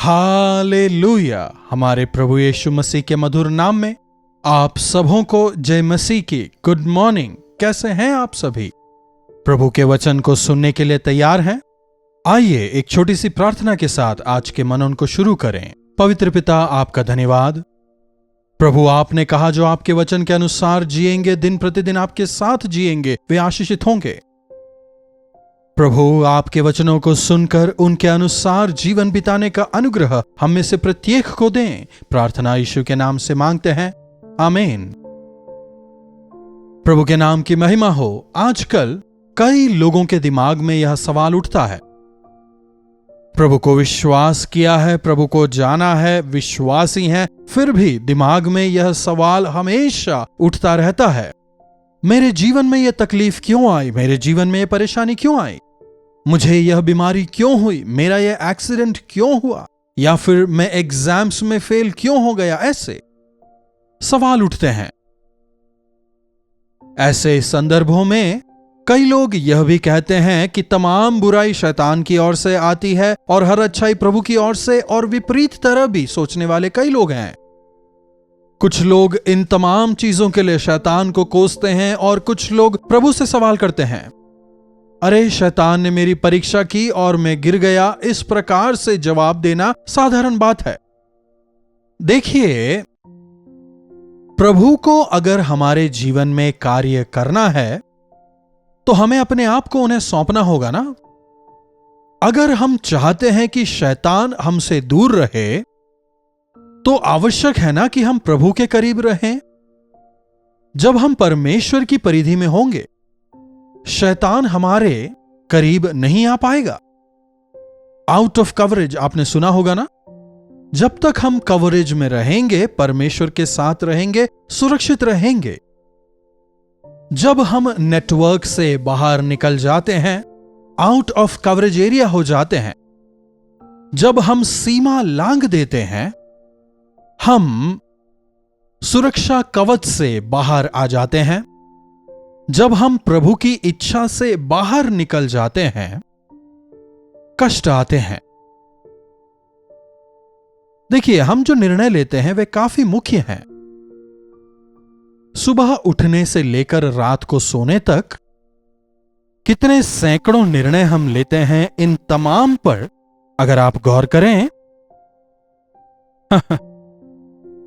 Hallelujah. हमारे प्रभु यीशु मसीह के मधुर नाम में आप सबों को जय मसीह की गुड मॉर्निंग। कैसे हैं आप सभी? प्रभु के वचन को सुनने के लिए तैयार हैं? आइए एक छोटी सी प्रार्थना के साथ आज के मनन को शुरू करें। पवित्र पिता, आपका धन्यवाद प्रभु। आपने कहा जो आपके वचन के अनुसार जिएंगे, दिन प्रतिदिन आपके साथ जिएंगे, वे आशीषित होंगे। प्रभु, आपके वचनों को सुनकर उनके अनुसार जीवन बिताने का अनुग्रह हम में से प्रत्येक को दें। प्रार्थना यीशु के नाम से मांगते हैं, आमीन। प्रभु के नाम की महिमा हो। आजकल कई लोगों के दिमाग में यह सवाल उठता है, प्रभु को विश्वास किया है, प्रभु को जाना है, विश्वासी हैं, फिर भी दिमाग में यह सवाल हमेशा उठता रहता है, मेरे जीवन में यह तकलीफ क्यों आई, मेरे जीवन में यह परेशानी क्यों आई, मुझे यह बीमारी क्यों हुई, मेरा यह एक्सीडेंट क्यों हुआ, या फिर मैं एग्जाम्स में फेल क्यों हो गया। ऐसे सवाल उठते हैं। ऐसे संदर्भों में कई लोग यह भी कहते हैं कि तमाम बुराई शैतान की ओर से आती है और हर अच्छाई प्रभु की ओर से, और विपरीत तरह भी सोचने वाले कई लोग हैं। कुछ लोग इन तमाम चीजों के लिए शैतान को कोसते हैं और कुछ लोग प्रभु से सवाल करते हैं, अरे शैतान ने मेरी परीक्षा की और मैं गिर गया। इस प्रकार से जवाब देना साधारण बात है। देखिए, प्रभु को अगर हमारे जीवन में कार्य करना है तो हमें अपने आप को उन्हें सौंपना होगा ना। अगर हम चाहते हैं कि शैतान हमसे दूर रहे तो आवश्यक है ना कि हम प्रभु के करीब रहें। जब हम परमेश्वर की परिधि में होंगे, शैतान हमारे करीब नहीं आ पाएगा। आउट ऑफ कवरेज आपने सुना होगा ना। जब तक हम कवरेज में रहेंगे, परमेश्वर के साथ रहेंगे, सुरक्षित रहेंगे। जब हम नेटवर्क से बाहर निकल जाते हैं, आउट ऑफ कवरेज एरिया हो जाते हैं, जब हम सीमा लांघ देते हैं, हम सुरक्षा कवच से बाहर आ जाते हैं, जब हम प्रभु की इच्छा से बाहर निकल जाते हैं, कष्ट आते हैं। देखिए, हम जो निर्णय लेते हैं वे काफी मुख्य हैं। सुबह उठने से लेकर रात को सोने तक कितने सैकड़ों निर्णय हम लेते हैं। इन तमाम पर अगर आप गौर करें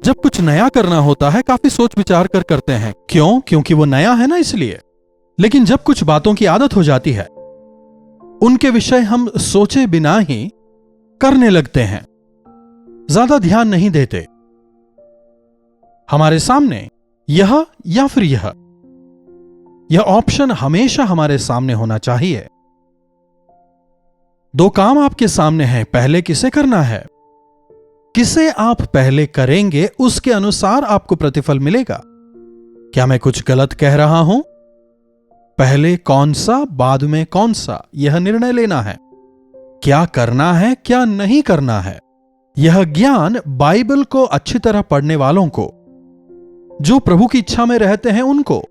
जब कुछ नया करना होता है काफी सोच विचार कर करते हैं। क्यों? क्योंकि वो नया है ना, इसलिए। लेकिन जब कुछ बातों की आदत हो जाती है, उनके विषय हम सोचे बिना ही करने लगते हैं, ज्यादा ध्यान नहीं देते। हमारे सामने यह या फिर यह ऑप्शन हमेशा हमारे सामने होना चाहिए। दो काम आपके सामने हैं, पहले किसे करना है। किसे आप पहले करेंगे उसके अनुसार आपको प्रतिफल मिलेगा। क्या मैं कुछ गलत कह रहा हूं? पहले कौन सा, बाद में कौन सा, यह निर्णय लेना है। क्या करना है, क्या नहीं करना है। यह ज्ञान बाइबल को अच्छी तरह पढ़ने वालों को, जो प्रभु की इच्छा में रहते हैं, उनको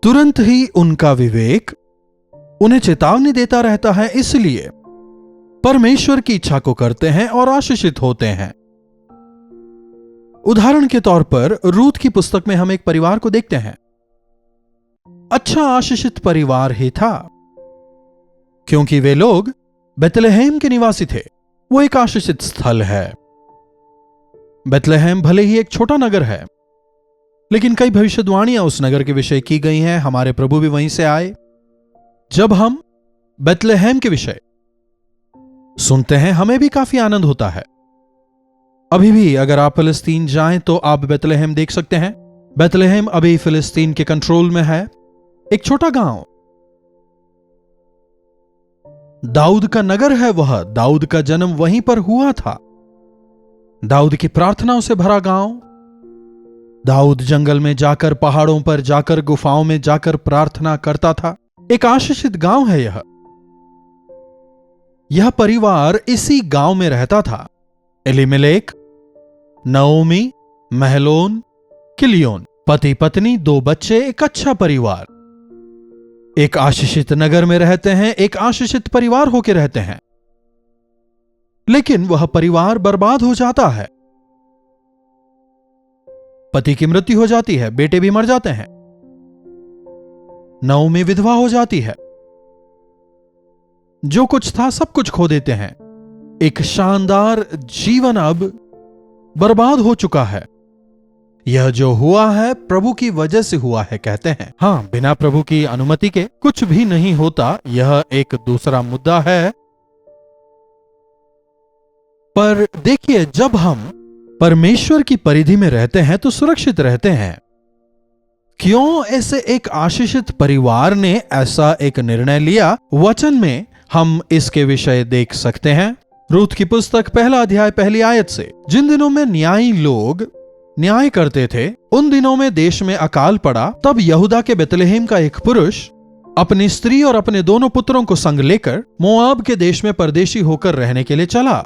तुरंत ही उनका विवेक उन्हें चेतावनी देता रहता है। इसलिए परमेश्वर की इच्छा को करते हैं और आशीषित होते हैं। उदाहरण के तौर पर रूथ की पुस्तक में हम एक परिवार को देखते हैं। अच्छा आशीषित परिवार ही था, क्योंकि वे लोग बेतलेहम के निवासी थे। वो एक आशीषित स्थल है। बेतलेहम भले ही एक छोटा नगर है, लेकिन कई भविष्यवाणियां उस नगर के विषय की गई हैं। हमारे प्रभु भी वहीं से आए। जब हम बेतलेहम के विषय सुनते हैं, हमें भी काफी आनंद होता है। अभी भी अगर आप फिलिस्तीन जाएं तो आप बेतलेहम देख सकते हैं। बेतलेहम अभी फिलिस्तीन के कंट्रोल में है। एक छोटा गांव, दाऊद का नगर है वह। दाऊद का जन्म वहीं पर हुआ था। दाऊद की प्रार्थनाओं से भरा गांव। दाऊद जंगल में जाकर, पहाड़ों पर जाकर, गुफाओं में जाकर प्रार्थना करता था। एक आशीषित गांव है यह परिवार इसी गांव में रहता था। एलीमेलेक, नओमी, महलोन, किलियोन, पति पत्नी, 2 बच्चे, एक अच्छा परिवार। एक आशीषित नगर में रहते हैं, एक आशीषित परिवार होकर रहते हैं। लेकिन वह परिवार बर्बाद हो जाता है। पति की मृत्यु हो जाती है, बेटे भी मर जाते हैं, नओमी विधवा हो जाती है, जो कुछ था सब कुछ खो देते हैं। एक शानदार जीवन अब बर्बाद हो चुका है। यह जो हुआ है प्रभु की वजह से हुआ है, कहते हैं। हां, बिना प्रभु की अनुमति के कुछ भी नहीं होता, यह एक दूसरा मुद्दा है। पर देखिए, जब हम परमेश्वर की परिधि में रहते हैं तो सुरक्षित रहते हैं। क्यों ऐसे एक आशीषित परिवार ने ऐसा एक निर्णय लिया? वचन में हम इसके विषय देख सकते हैं। रूत की पुस्तक 1 अध्याय 1 आयत से, जिन दिनों में न्यायी लोग न्याय करते थे, उन दिनों में देश में अकाल पड़ा। तब यहूदा के बेतलेहम का एक पुरुष अपनी स्त्री और अपने दोनों पुत्रों को संग लेकर मोआब के देश में परदेशी होकर रहने के लिए चला।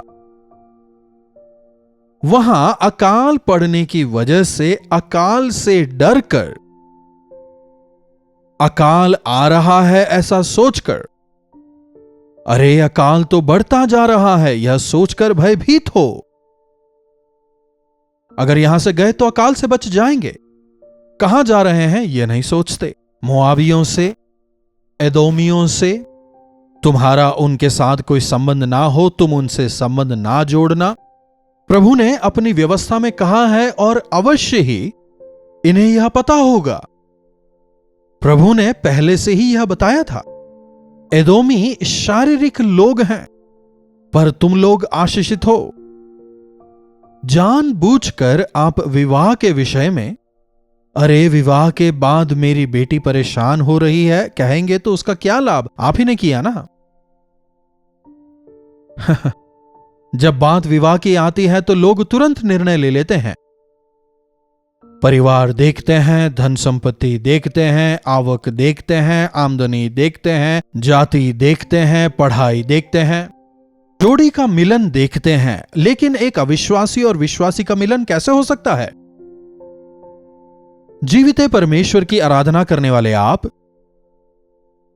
वहां अकाल पड़ने की वजह से, अकाल से डरकर, अकाल आ रहा है ऐसा सोचकर, अरे अकाल तो बढ़ता जा रहा है, यह सोचकर भयभीत हो। अगर यहां से गए तो अकाल से बच जाएंगे। कहां जा रहे हैं यह नहीं सोचते। मोआबियों से, एदोमियों से तुम्हारा उनके साथ कोई संबंध ना हो, तुम उनसे संबंध ना जोड़ना। प्रभु ने अपनी व्यवस्था में कहा है और अवश्य ही इन्हें यह पता होगा। प्रभु ने पहले से ही यह बताया था। एदोमी शारीरिक लोग हैं, पर तुम लोग आशीषित हो। जानबूझकर आप विवाह के विषय में, अरे विवाह के बाद मेरी बेटी परेशान हो रही है, कहेंगे तो उसका क्या लाभ? आप ही ने किया ना। जब बात विवाह की आती है तो लोग तुरंत निर्णय ले लेते हैं। परिवार देखते हैं, धन संपत्ति देखते हैं, आवक देखते हैं, आमदनी देखते हैं, जाति देखते हैं, पढ़ाई देखते हैं, जोड़ी का मिलन देखते हैं। लेकिन एक अविश्वासी और विश्वासी का मिलन कैसे हो सकता है? जीवित परमेश्वर की आराधना करने वाले आप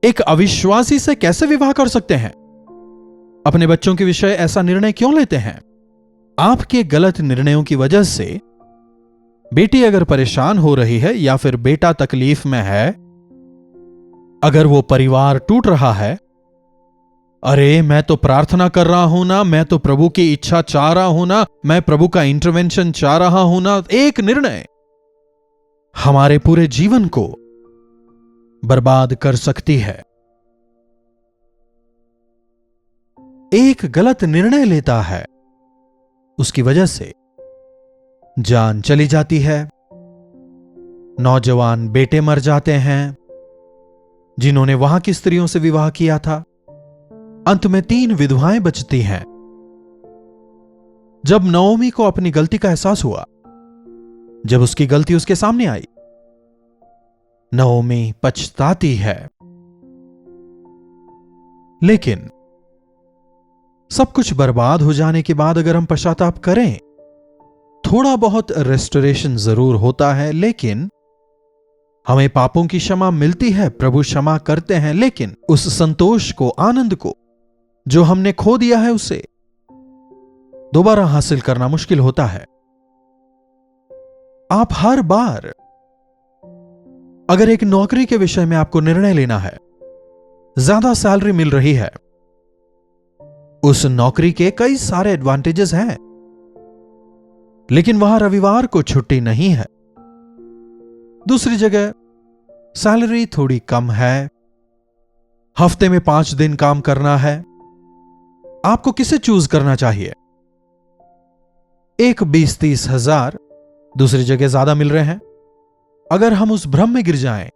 एक अविश्वासी से कैसे विवाह कर सकते हैं? अपने बच्चों के विषय ऐसा निर्णय क्यों लेते हैं? आपके गलत निर्णयों की वजह से बेटी अगर परेशान हो रही है या फिर बेटा तकलीफ में है, अगर वो परिवार टूट रहा है, अरे मैं तो प्रार्थना कर रहा हूं ना, मैं तो प्रभु की इच्छा चाह रहा हूं ना, मैं प्रभु का इंटरवेंशन चाह रहा हूं ना, एक निर्णय हमारे पूरे जीवन को बर्बाद कर सकती है। एक गलत निर्णय लेता है, उसकी वजह से जान चली जाती है। नौजवान बेटे मर जाते हैं जिन्होंने वहां की स्त्रियों से विवाह किया था। अंत में 3 विधवाएं बचती हैं। जब नओमी को अपनी गलती का एहसास हुआ, जब उसकी गलती उसके सामने आई, नओमी पछताती है। लेकिन सब कुछ बर्बाद हो जाने के बाद अगर हम पश्चाताप करें, थोड़ा बहुत रेस्टोरेशन जरूर होता है, लेकिन हमें पापों की क्षमा मिलती है, प्रभु क्षमा करते हैं। लेकिन उस संतोष को, आनंद को जो हमने खो दिया है, उसे दोबारा हासिल करना मुश्किल होता है। आप हर बार अगर एक नौकरी के विषय में आपको निर्णय लेना है, ज्यादा सैलरी मिल रही है, उस नौकरी के कई सारे एडवांटेजेस हैं, लेकिन वहां रविवार को छुट्टी नहीं है। दूसरी जगह सैलरी थोड़ी कम है, हफ्ते में 5 दिन काम करना है। आपको किसे चूज करना चाहिए? एक 20-30 हजार दूसरी जगह ज्यादा मिल रहे हैं। अगर हम उस भ्रम में गिर जाएं,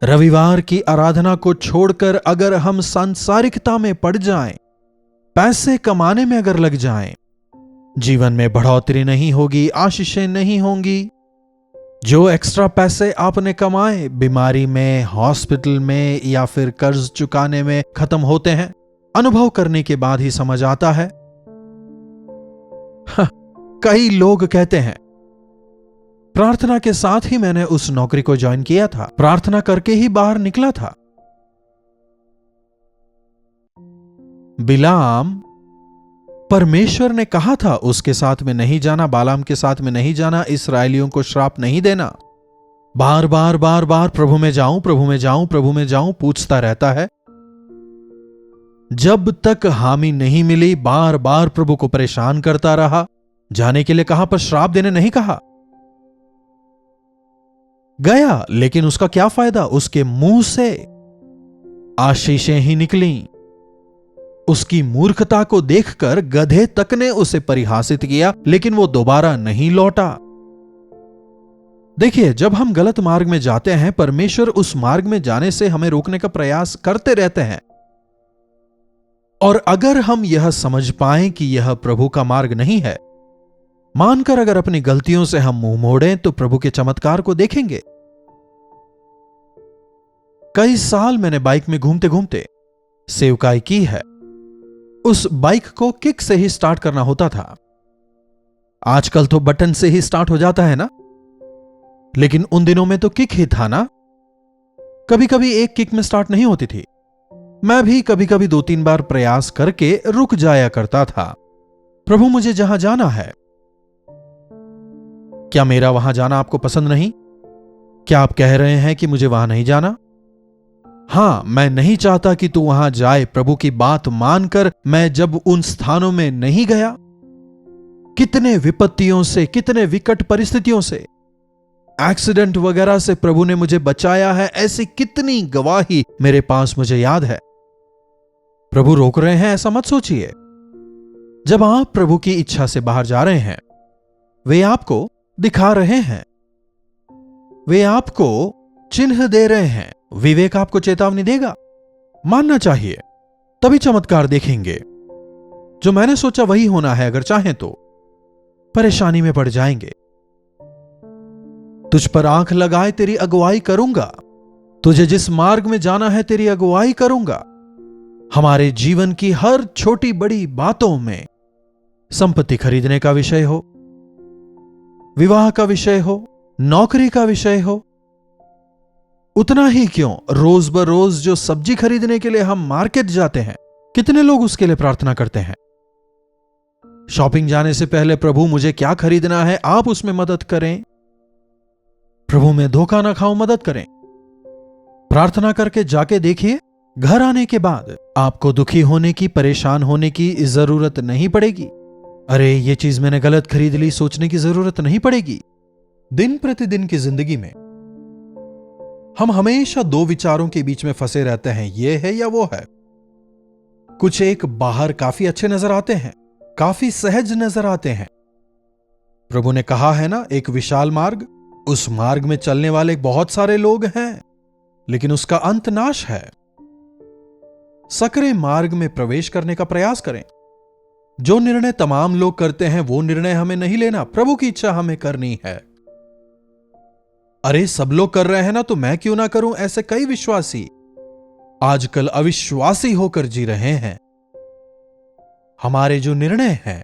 रविवार की आराधना को छोड़कर अगर हम सांसारिकता में पड़ जाएं, पैसे कमाने में अगर लग जाएं, जीवन में बढ़ोतरी नहीं होगी, आशीषें नहीं होंगी। जो एक्स्ट्रा पैसे आपने कमाए बीमारी में, हॉस्पिटल में या फिर कर्ज चुकाने में खत्म होते हैं। अनुभव करने के बाद ही समझ आता है। कई लोग कहते हैं, प्रार्थना के साथ ही मैंने उस नौकरी को ज्वाइन किया था, प्रार्थना करके ही बाहर निकला था। बिलाम परमेश्वर ने कहा था उसके साथ में नहीं जाना, बालाम के साथ में नहीं जाना, इस्राएलियों को श्राप नहीं देना। बार बार बार बार प्रभु में जाऊं, प्रभु में जाऊं, प्रभु में जाऊं पूछता रहता है। जब तक हामी नहीं मिली बार बार प्रभु को परेशान करता रहा। जाने के लिए कहा पर श्राप देने नहीं कहा। गया, लेकिन उसका क्या फायदा? उसके मुंह से आशीषें ही निकली। उसकी मूर्खता को देखकर गधे तक ने उसे परिहासित किया, लेकिन वो दोबारा नहीं लौटा। देखिए, जब हम गलत मार्ग में जाते हैं, परमेश्वर उस मार्ग में जाने से हमें रोकने का प्रयास करते रहते हैं। और अगर हम यह समझ पाएं कि यह प्रभु का मार्ग नहीं है, मानकर अगर अपनी गलतियों से हम मुंह मोड़ें, तो प्रभु के चमत्कार को देखेंगे। कई साल मैंने बाइक में घूमते घूमते सेवकाई की है। उस बाइक को किक से ही स्टार्ट करना होता था। आजकल तो बटन से ही स्टार्ट हो जाता है ना, लेकिन उन दिनों में तो किक ही था ना। कभी कभी एक किक में स्टार्ट नहीं होती थी। मैं भी कभी कभी 2-3 बार प्रयास करके रुक जाया करता था। प्रभु, मुझे जहां जाना है, क्या मेरा वहां जाना आपको पसंद नहीं? क्या आप कह रहे हैं कि मुझे वहां नहीं जाना? हां, मैं नहीं चाहता कि तू वहां जाए। प्रभु की बात मानकर मैं जब उन स्थानों में नहीं गया, कितने विपत्तियों से, कितने विकट परिस्थितियों से, एक्सीडेंट वगैरह से प्रभु ने मुझे बचाया है। ऐसी कितनी गवाही मेरे पास मुझे याद है। प्रभु रोक रहे हैं ऐसा मत सोचिए। जब आप प्रभु की इच्छा से बाहर जा रहे हैं, वे आपको दिखा रहे हैं, वे आपको चिन्ह दे रहे हैं। विवेक आपको चेतावनी देगा। मानना चाहिए, तभी चमत्कार देखेंगे। जो मैंने सोचा वही होना है। अगर चाहें तो परेशानी में पड़ जाएंगे। तुझ पर आंख लगाए तेरी अगुवाई करूंगा। तुझे जिस मार्ग में जाना है तेरी अगुवाई करूंगा। हमारे जीवन की हर छोटी बड़ी बातों में, संपत्ति खरीदने का विषय हो, विवाह का विषय हो, नौकरी का विषय हो, उतना ही क्यों, रोज बरोज जो सब्जी खरीदने के लिए हम मार्केट जाते हैं, कितने लोग उसके लिए प्रार्थना करते हैं। शॉपिंग जाने से पहले, प्रभु मुझे क्या खरीदना है, आप उसमें मदद करें। प्रभु मैं धोखा ना खाऊं, मदद करें। प्रार्थना करके जाके देखिए, घर आने के बाद आपको दुखी होने की, परेशान होने की जरूरत नहीं पड़ेगी। अरे ये चीज मैंने गलत खरीद ली, सोचने की जरूरत नहीं पड़ेगी। दिन प्रतिदिन की जिंदगी में हम हमेशा 2 विचारों के बीच में फंसे रहते हैं, ये है या वो है। कुछ एक बाहर काफी अच्छे नजर आते हैं, काफी सहज नजर आते हैं। प्रभु ने कहा है ना, एक विशाल मार्ग, उस मार्ग में चलने वाले बहुत सारे लोग हैं, लेकिन उसका अंत नाश है। सकरे मार्ग में प्रवेश करने का प्रयास करें। जो निर्णय तमाम लोग करते हैं, वो निर्णय हमें नहीं लेना। प्रभु की इच्छा हमें करनी है। अरे सब लोग कर रहे हैं ना, तो मैं क्यों ना करूं? ऐसे कई विश्वासी आजकल अविश्वासी होकर जी रहे हैं। हमारे जो निर्णय हैं,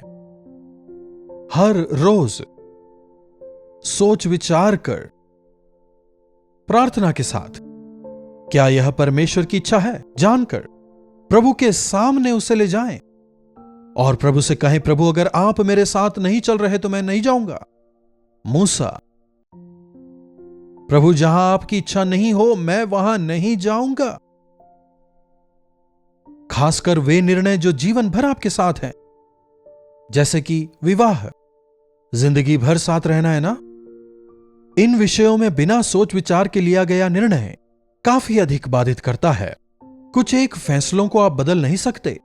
हर रोज सोच विचार कर, प्रार्थना के साथ, क्या यह परमेश्वर की इच्छा है, जानकर प्रभु के सामने उसे ले जाएं और प्रभु से कहें, प्रभु अगर आप मेरे साथ नहीं चल रहे तो मैं नहीं जाऊंगा। मूसा, प्रभु जहां आपकी इच्छा नहीं हो, मैं वहां नहीं जाऊंगा। खासकर वे निर्णय जो जीवन भर आपके साथ हैं, जैसे कि विवाह, जिंदगी भर साथ रहना है ना। इन विषयों में बिना सोच विचार के लिया गया निर्णय काफी अधिक बाधित करता है। कुछ एक फैसलों को आप बदल नहीं सकते,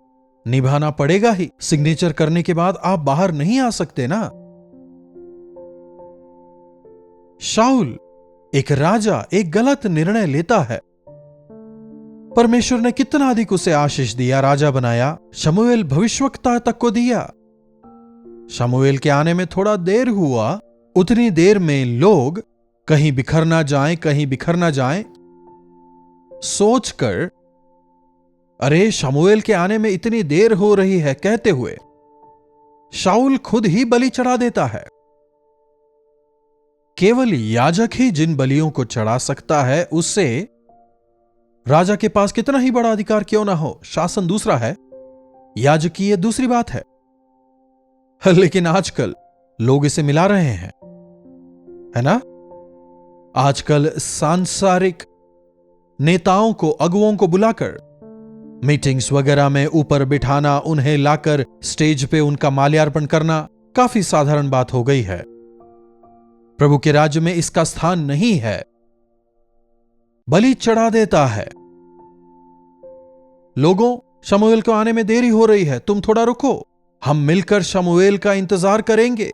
निभाना पड़ेगा ही। सिग्नेचर करने के बाद आप बाहर नहीं आ सकते ना। शाऊल एक राजा एक गलत निर्णय लेता है, परमेश्वर ने कितना अधिक उसे आशीष दिया, राजा बनाया, शमूएल भविष्यवक्ता तक को दिया। शमूएल के आने में थोड़ा देर हुआ, उतनी देर में लोग कहीं बिखर ना जाएं, कहीं बिखर ना जाएं, सोचकर अरे शमूएल के आने में इतनी देर हो रही है कहते हुए शाऊल खुद ही बलि चढ़ा देता है। केवल याजक ही जिन बलियों को चढ़ा सकता है, उससे राजा के पास कितना ही बड़ा अधिकार क्यों ना हो, शासन दूसरा है, याजकीय दूसरी बात है। लेकिन आजकल लोग इसे मिला रहे हैं, है ना? आजकल सांसारिक नेताओं को, अगुओं को बुलाकर मीटिंग्स वगैरह में ऊपर बिठाना, उन्हें लाकर स्टेज पे उनका माल्यार्पण करना काफी साधारण बात हो गई है। प्रभु के राज्य में इसका स्थान नहीं है। बलि चढ़ा देता है। लोगों, शमूएल को आने में देरी हो रही है, तुम थोड़ा रुको, हम मिलकर शमूएल का इंतजार करेंगे,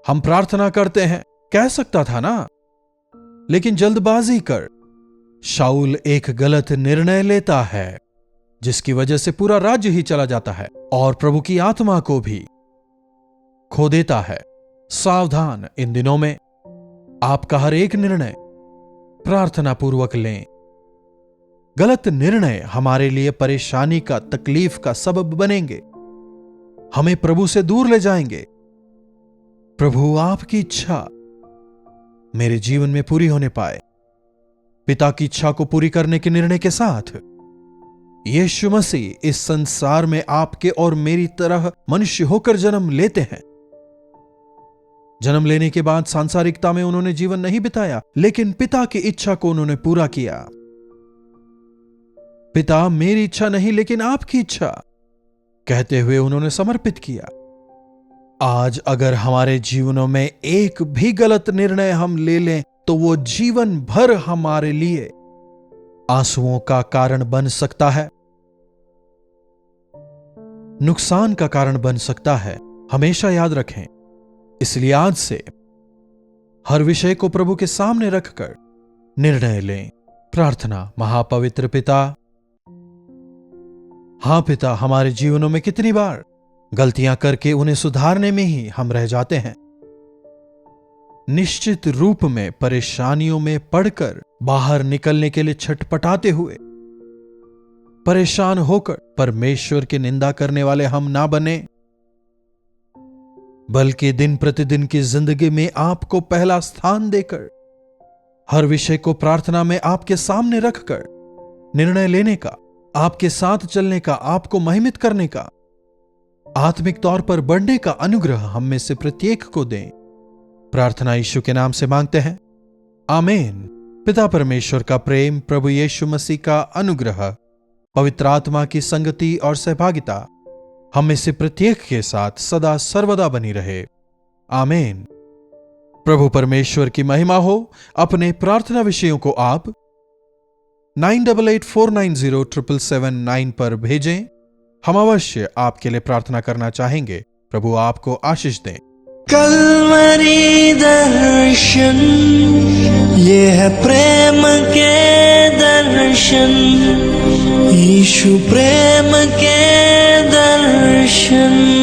हम प्रार्थना करते हैं, कह सकता था ना। लेकिन जल्दबाजी कर शाऊल एक गलत निर्णय लेता है, जिसकी वजह से पूरा राज्य ही चला जाता है और प्रभु की आत्मा को भी खो देता है। सावधान, इन दिनों में आपका हर एक निर्णय प्रार्थना पूर्वक लें। गलत निर्णय हमारे लिए परेशानी का, तकलीफ का सबब बनेंगे, हमें प्रभु से दूर ले जाएंगे। प्रभु, आपकी इच्छा मेरे जीवन में पूरी होने पाए। पिता की इच्छा को पूरी करने के निर्णय के साथ यीशु मसीह इस संसार में आपके और मेरी तरह मनुष्य होकर जन्म लेते हैं। जन्म लेने के बाद सांसारिकता में उन्होंने जीवन नहीं बिताया, लेकिन पिता की इच्छा को उन्होंने पूरा किया। पिता, मेरी इच्छा नहीं लेकिन आपकी इच्छा कहते हुए उन्होंने समर्पित किया। आज अगर हमारे जीवनों में एक भी गलत निर्णय हम ले लें तो वो जीवन भर हमारे लिए आंसुओं का कारण बन सकता है, नुकसान का कारण बन सकता है। हमेशा याद रखें। इसलिए आज से हर विषय को प्रभु के सामने रखकर निर्णय लें। प्रार्थना। महापवित्र पिता, हां पिता, हमारे जीवनों में कितनी बार गलतियां करके उन्हें सुधारने में ही हम रह जाते हैं। निश्चित रूप में परेशानियों में पड़कर बाहर निकलने के लिए छटपटाते हुए, परेशान होकर परमेश्वर की निंदा करने वाले हम ना बने, बल्कि दिन प्रतिदिन की जिंदगी में आपको पहला स्थान देकर हर विषय को प्रार्थना में आपके सामने रखकर निर्णय लेने का, आपके साथ चलने का, आपको महिमित करने का, आत्मिक तौर पर बढ़ने का अनुग्रह हम में से प्रत्येक को दें। प्रार्थना यीशु के नाम से मांगते हैं, आमीन। पिता परमेश्वर का प्रेम, प्रभु यीशु मसीह का अनुग्रह, पवित्र आत्मा की संगति और सहभागिता हम में से प्रत्येक के साथ सदा सर्वदा बनी रहे। आमीन। प्रभु परमेश्वर की महिमा हो। अपने प्रार्थना विषयों को आप 9884907779 पर भेजें। हम अवश्य आपके लिए प्रार्थना करना चाहेंगे। प्रभु आपको आशीष दें। कल्वरी दर्शन, ये है प्रेम के दर्शन, यीशु प्रेम के दर्शन।